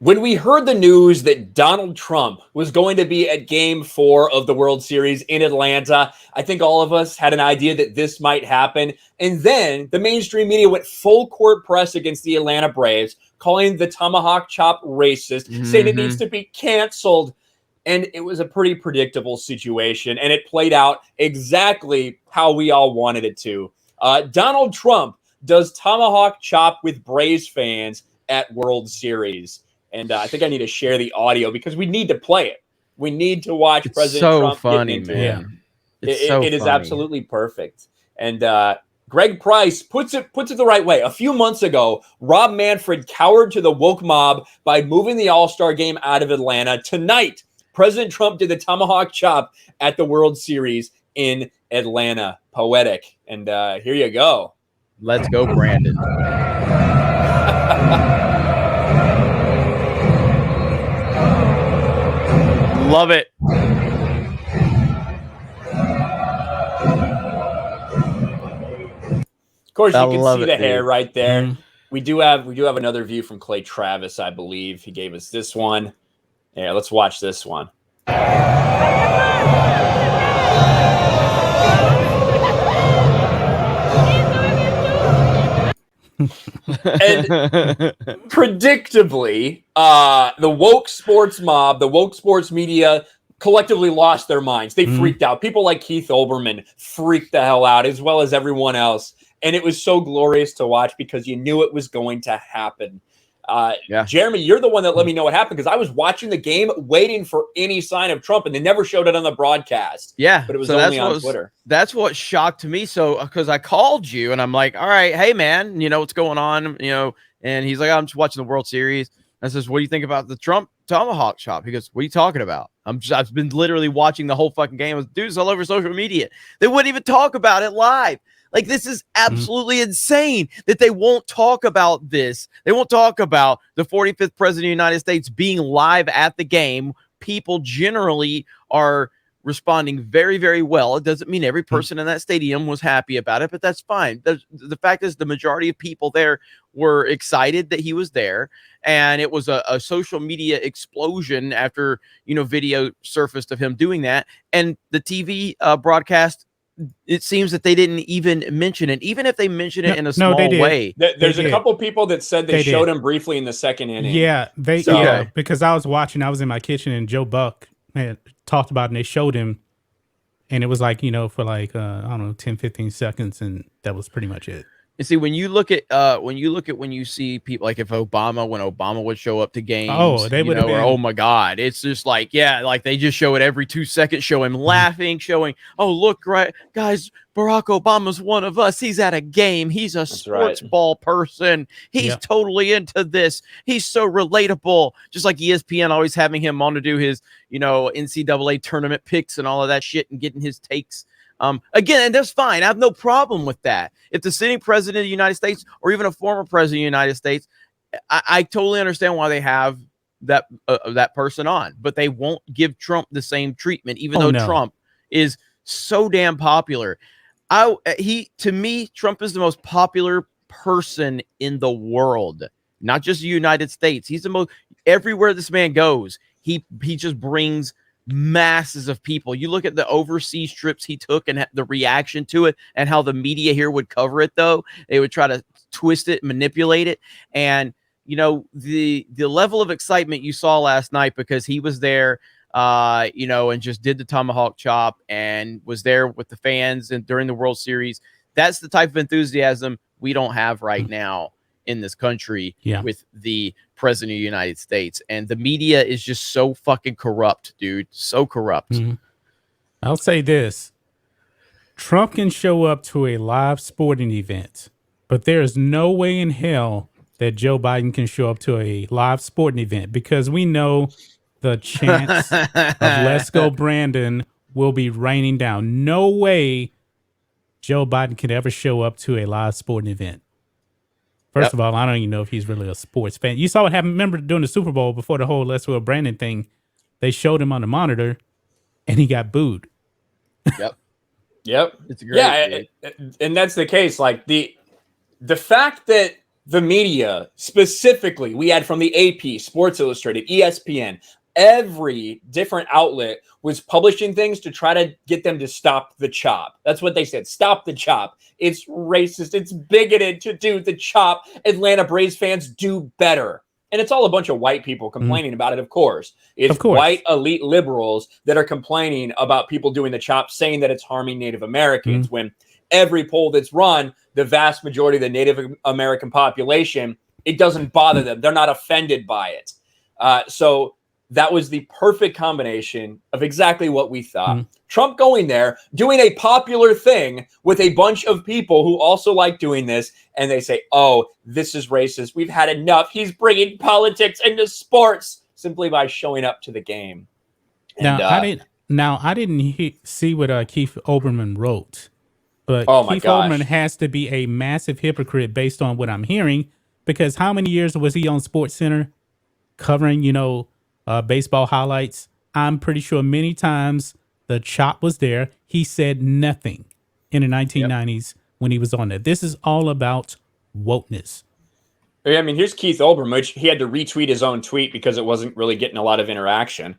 When we heard the news that Donald Trump was going to be at Game 4 of the World Series in Atlanta, I think all of us had an idea that this might happen. And then the mainstream media went full court press against the Atlanta Braves, calling the Tomahawk chop racist, saying it needs to be canceled. And it was a pretty predictable situation, and it played out exactly how we all wanted it to. Donald Trump does Tomahawk chop with Braves fans at World Series. And I think I need to share the audio because we need to play it. We need to watch President Trump getting into it. It is absolutely perfect. And Greg Price puts it the right way. A few months ago, Rob Manfred cowered to the woke mob by moving the All-Star game out of Atlanta. Tonight, President Trump did the Tomahawk chop at the World Series in Atlanta. Poetic. And here you go. Let's go, Brandon. Love it. Of course, you can see the hair right there. Mm-hmm. We do have another view from Clay Travis, I believe. He gave us this one. Yeah, let's watch this one. And predictably, the woke sports mob, the woke sports media collectively lost their minds. They freaked out. People like Keith Olbermann freaked the hell out, as well as everyone else. And it was so glorious to watch because you knew it was going to happen. Jeremy, you're the one that let me know what happened because I was watching the game waiting for any sign of Trump, and they never showed it on the broadcast. Yeah, but it was only on Twitter. That's what shocked me. So because I called you and I'm like, all right, hey man, what's going on? And he's like, I'm just watching the World Series. I says, what do you think about the Trump Tomahawk chop? He goes, what are you talking about? I've been literally watching the whole fucking game. Dudes all over social media. They wouldn't even talk about it live. Like, this is absolutely insane that they won't talk about this. They won't talk about the 45th president of the United States being live at the game. People generally are responding very, very well. It doesn't mean every person in that stadium was happy about it, but that's fine. The fact is the majority of people there were excited that he was there, and it was a social media explosion after, video surfaced of him doing that. And the TV broadcast, it seems that they didn't even mention it, even if they mention it in a small way. There's a couple people that said they showed him briefly in the second inning. Yeah, because I was watching, I was in my kitchen and Joe Buck had talked about it and they showed him, and it was like, for like, I don't know, 10, 15 seconds, and that was pretty much it. And see, when you see people like when Obama would show up to games, they would or oh my God, it's just like, like they just show it every 2 seconds, show him laughing, showing, oh, look, right, guys, Barack Obama's one of us. He's at a game. He's a sports ball person. He's totally into this. He's so relatable. Just like ESPN always having him on to do his, NCAA tournament picks and all of that shit and getting his takes. Again, and that's fine. I have no problem with that. If the sitting president of the United States or even a former president of the United States, I totally understand why they have that person on, but they won't give Trump the same treatment, even though Trump is so damn popular. To me, Trump is the most popular person in the world, not just the United States. He's the most, everywhere this man goes, he just brings masses of people. You look at the overseas trips he took and the reaction to it and how the media here would cover it, though. They would try to twist it, manipulate it. And, the level of excitement you saw last night because he was there, and just did the Tomahawk chop and was there with the fans and during the World Series. That's the type of enthusiasm we don't have right now in this country with the president of the United States. And the media is just so fucking corrupt, dude. So corrupt. I'll say this. Trump can show up to a live sporting event, but there is no way in hell that Joe Biden can show up to a live sporting event because we know the chance of Let's Go Brandon will be raining down. No way Joe Biden could ever show up to a live sporting event. First of all, I don't even know if he's really a sports fan. You saw what happened. Remember during the Super Bowl before the whole Let's Go Brandon thing, they showed him on the monitor and he got booed. Yep. It's great. And that's the case. Like the fact that the media, specifically, we had from the AP, Sports Illustrated, ESPN, every different outlet was publishing things to try to get them to stop the chop. That's what they said. Stop the chop. It's racist. It's bigoted to do the chop. Atlanta Braves fans do better. And it's all a bunch of white people complaining about it, of course. It's white elite liberals that are complaining about people doing the chop, saying that it's harming Native Americans, when every poll that's run, the vast majority of the Native American population, it doesn't bother them. They're not offended by it. So that was the perfect combination of exactly what we thought. Trump going there, doing a popular thing with a bunch of people who also like doing this, and they say, oh, this is racist. We've had enough. He's bringing politics into sports simply by showing up to the game. And, I didn't see what Keith Olbermann wrote, but Keith Olbermann has to be a massive hypocrite based on what I'm hearing, because how many years was he on SportsCenter covering, baseball highlights? I'm pretty sure many times the chop was there. He said nothing in the 1990s when he was on there. This is all about wokeness. I mean, here's Keith Olbermann, which he had to retweet his own tweet because it wasn't really getting a lot of interaction.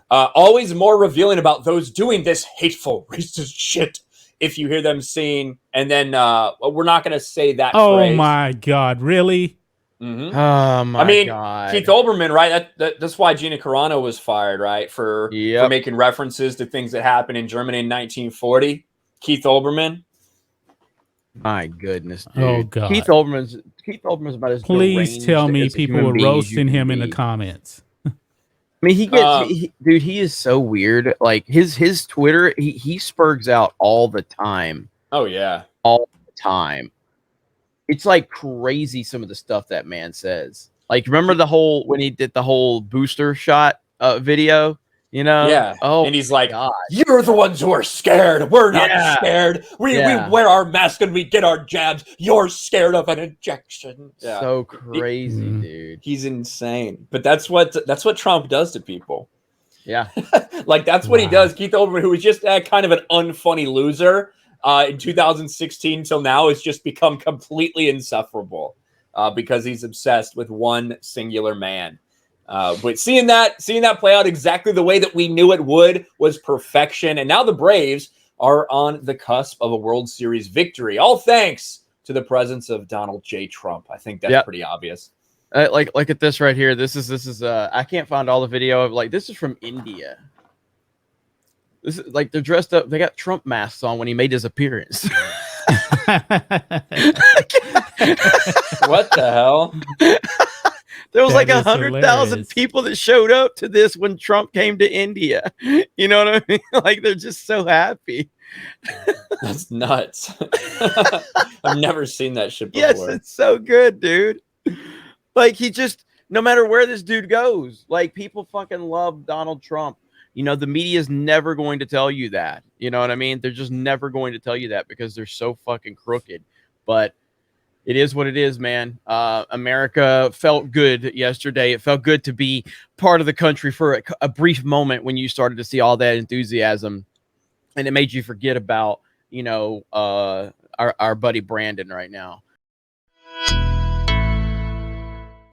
Always more revealing about those doing this hateful, racist shit. If you hear them sing, and then we're not going to say that phrase. Oh my God, really? Oh my God. Keith Olbermann, right? That's why Gina Carano was fired, right? For making references to things that happened in Germany in 1940. Keith Olbermann. My goodness, dude. Oh God. Keith Olbermann's about as Please tell me people were roasting him in the comments. I mean, dude, he is so weird. Like his Twitter, he spurgs out all the time. Oh yeah. All the time. It's like crazy, some of the stuff that man says. Like, remember when he did the whole booster shot video? Yeah. Oh, and he's like, you're the ones who are scared. We're not scared. We wear our mask and we get our jabs. You're scared of an injection. Yeah. So crazy, dude. He's insane. But that's what Trump does to people. Yeah. Like, that's what he does. Keith Olbermann, who was just kind of an unfunny loser in 2016 till now, has just become completely insufferable because he's obsessed with one singular man. But seeing that play out exactly the way that we knew it would was perfection. And now the Braves are on the cusp of a World Series victory, all thanks to the presence of Donald J. Trump. I think that's pretty obvious. Like at this right here. This is I can't find all the video of this is from India. This is they're dressed up. They got Trump masks on when he made his appearance. What the hell? There was 100,000 people that showed up to this when Trump came to India. You know what I mean? They're just so happy. That's nuts. I've never seen that shit before. Yes, it's so good, dude. He just, no matter where this dude goes, people fucking love Donald Trump. The media is never going to tell you that. You know what I mean? They're just never going to tell you that because they're so fucking crooked. But it is what it is, man. America felt good yesterday. It felt good to be part of the country for a brief moment when you started to see all that enthusiasm. And it made you forget about, our buddy Brandon right now.